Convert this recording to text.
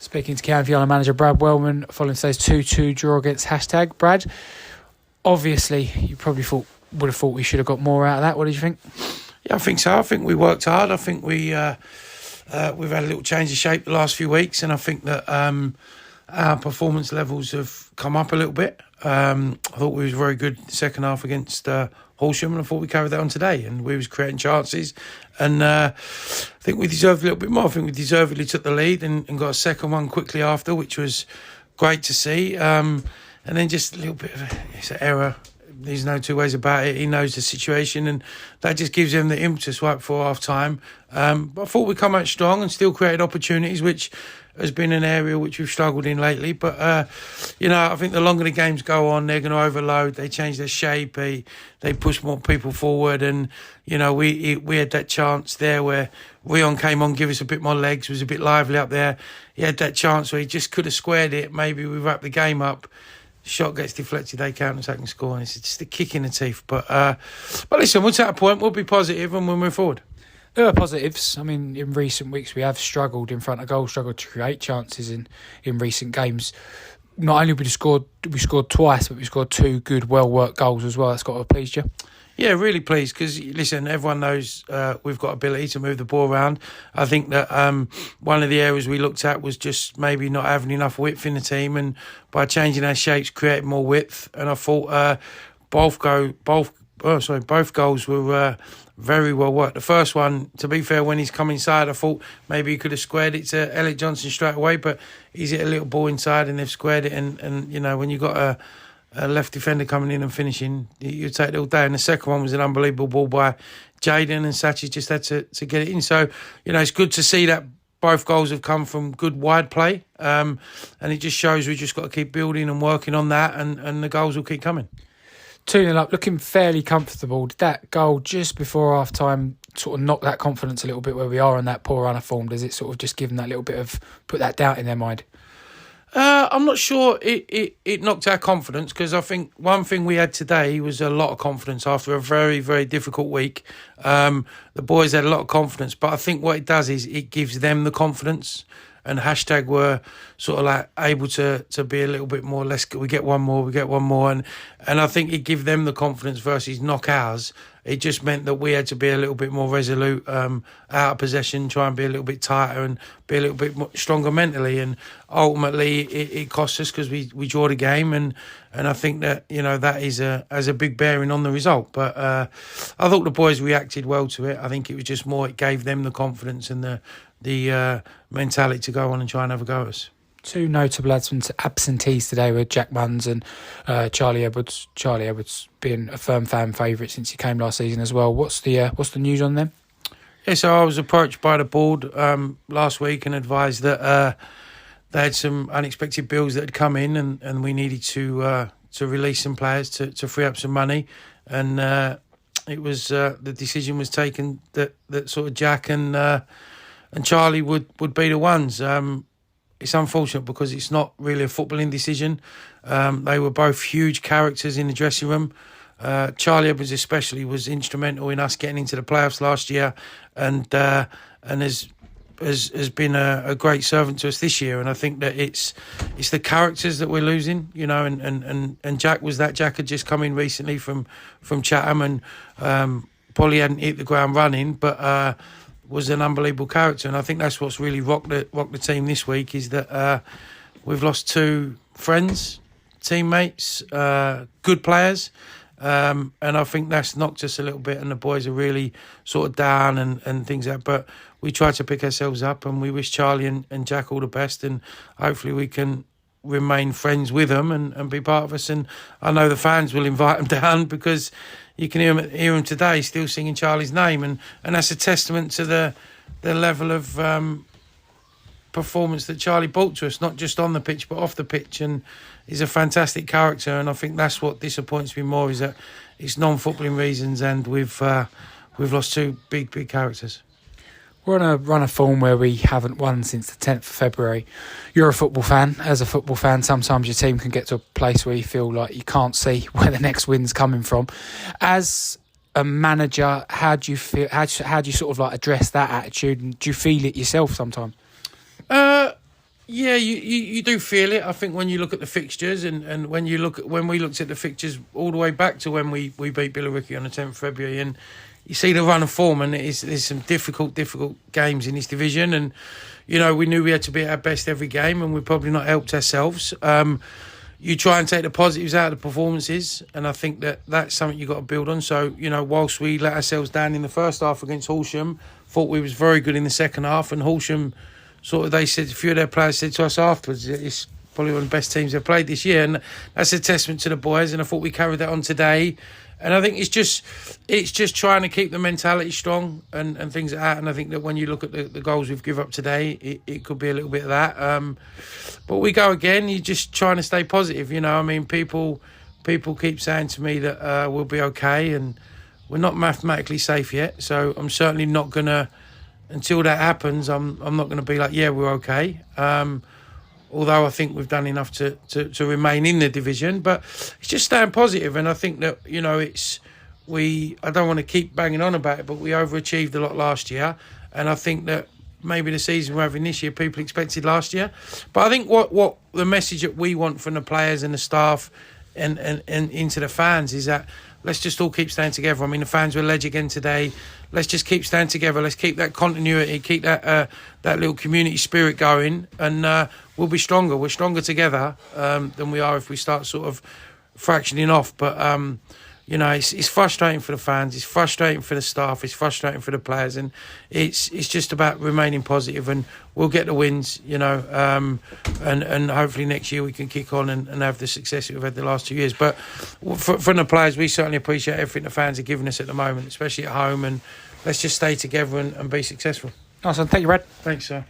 Speaking to Canvey manager Brad Wellmen following today's 2-2 draw against #. Brad, obviously you probably would have thought we should have got more out of that. What did you think? Yeah, I think so. I think we worked hard. I think we've had a little change of shape the last few weeks, and I think that our performance levels have come up a little bit. I thought we was very good second half against Horsham, and I thought we carried that on today, and we was creating chances, and I think we deserved a little bit more. I think we deservedly took the lead and got a second one quickly after, which was great to see. And then just a little bit of it's an error. There's no two ways about it. He knows the situation, and that just gives him the impetus right before half time. But I thought we'd come out strong and still created opportunities, which has been an area which we've struggled in lately. But, I think the longer the games go on, they're going to overload. They change their shape. They push more people forward. And, we had that chance there where Rion came on, give us a bit more legs, was a bit lively up there. He had that chance where he just could have squared it. Maybe we wrapped the game up. Shot gets deflected, they counter-attack and score, and it's just a kick in the teeth. But listen, we'll take a point, we'll be positive and we'll move forward. There are positives. I mean, in recent weeks we have struggled in front of goal, struggled to create chances in recent games. Not only we scored twice, but we scored two good, well-worked goals as well. That's got to have pleased you. Yeah, really pleased because, listen, everyone knows we've got ability to move the ball around. I think that one of the areas we looked at was just maybe not having enough width in the team, and by changing our shapes, creating more width. And I thought both goals were very well worked. The first one, to be fair, when he's come inside, I thought maybe he could have squared it to Elliot Johnson straight away, but he's hit a little ball inside and they've squared it. And when you've got a left defender coming in and finishing, you take it all day. And the second one was an unbelievable ball by Jaden, and Sachi just had to get it in. So, it's good to see that both goals have come from good wide play. And it just shows we just got to keep building and working on that, and the goals will keep coming. 2-0 up, looking fairly comfortable. Did that goal just before half-time sort of knock that confidence a little bit where we are on that poor run of form? Does it sort of just give them that little bit of, put that doubt in their mind? I'm not sure it knocked our confidence, because I think one thing we had today was a lot of confidence after a very, very difficult week. The boys had a lot of confidence, but I think what it does is it gives them the confidence, and # were sort of like able to be a little bit more, we get one more. And I think it gave them the confidence versus knock ours. It just meant that we had to be a little bit more resolute, out of possession, try and be a little bit tighter and be a little bit more stronger mentally. And ultimately, it cost us because we draw the game. And I think that, that has a big bearing on the result. But I thought the boys reacted well to it. I think it was just more, it gave them the confidence and the mentality to go on and try and have a go at us. Two notable absentees today were Jack Munns and Charlie Edwards. Charlie Edwards being a firm fan favourite since he came last season as well. What's the news on them? Yeah, so I was approached by the board last week and advised that they had some unexpected bills that had come in, and we needed to release some players to free up some money, and it was the decision was taken that sort of Jack and Charlie would be the ones. It's unfortunate because it's not really a footballing decision. They were both huge characters in the dressing room. Charlie Edwards especially was instrumental in us getting into the playoffs last year, and has been a great servant to us this year. And I think that it's the characters that we're losing, and Jack was that. Jack had just come in recently from Chatham, and probably hadn't hit the ground running, but was an unbelievable character. And I think that's what's really rocked the team this week, is that we've lost two friends, teammates, good players, and I think that's knocked us a little bit, and the boys are really sort of down and things like that. But we try to pick ourselves up, and we wish Charlie and Jack all the best, and hopefully we can remain friends with them and be part of us. And I know the fans will invite them down, because you can hear them today still singing Charlie's name, and that's a testament to the level of performance that Charlie brought to us, not just on the pitch but off the pitch. And he's a fantastic character, and I think that's what disappoints me more, is that it's non-footballing reasons, and we've lost two big characters. We're on a run of form where we haven't won since the 10th of February. You're a football fan. As a football fan, sometimes your team can get to a place where you feel like you can't see where the next win's coming from. As a manager, how do you feel? How do you sort of like address that attitude? And do you feel it yourself sometimes? Yeah, you do feel it. I think when you look at the fixtures and when we looked at the fixtures all the way back to when we beat Billericay on the 10th of February, and you see the run of form, and there's some difficult games in this division, and we knew we had to be at our best every game, and we probably not helped ourselves. You try and take the positives out of the performances, and I think that's something you've got to build on. So, whilst we let ourselves down in the first half against Horsham, thought we was very good in the second half, and Horsham, a few of their players said to us afterwards, it's probably one of the best teams they've played this year, and that's a testament to the boys, and I thought we carried that on today. And I think it's just trying to keep the mentality strong and things like that. And I think that when you look at the goals we've given up today, it could be a little bit of that. But we go again. You're just trying to stay positive. People keep saying to me that we'll be okay, and we're not mathematically safe yet. So I'm certainly not gonna, until that happens, I'm not gonna be like, yeah, we're okay. Although I think we've done enough to remain in the division, but it's just staying positive. And I think that, I don't want to keep banging on about it, but we overachieved a lot last year. And I think that maybe the season we're having this year, people expected last year. But I think what the message that we want from the players and the staff and into the fans is that let's just all keep staying together. I mean, the fans were ledge again today. Let's just keep staying together. Let's keep that continuity, keep that little community spirit going, and we'll be stronger. We're stronger together than we are if we start sort of fractioning off. But it's frustrating for the fans. It's frustrating for the staff. It's frustrating for the players, and it's just about remaining positive. And we'll get the wins, and hopefully next year we can kick on and have the success we've had the last 2 years. But from the players, we certainly appreciate everything the fans are giving us at the moment, especially at home. And let's just stay together and be successful. Awesome. Thank you, Brad. Thanks, sir.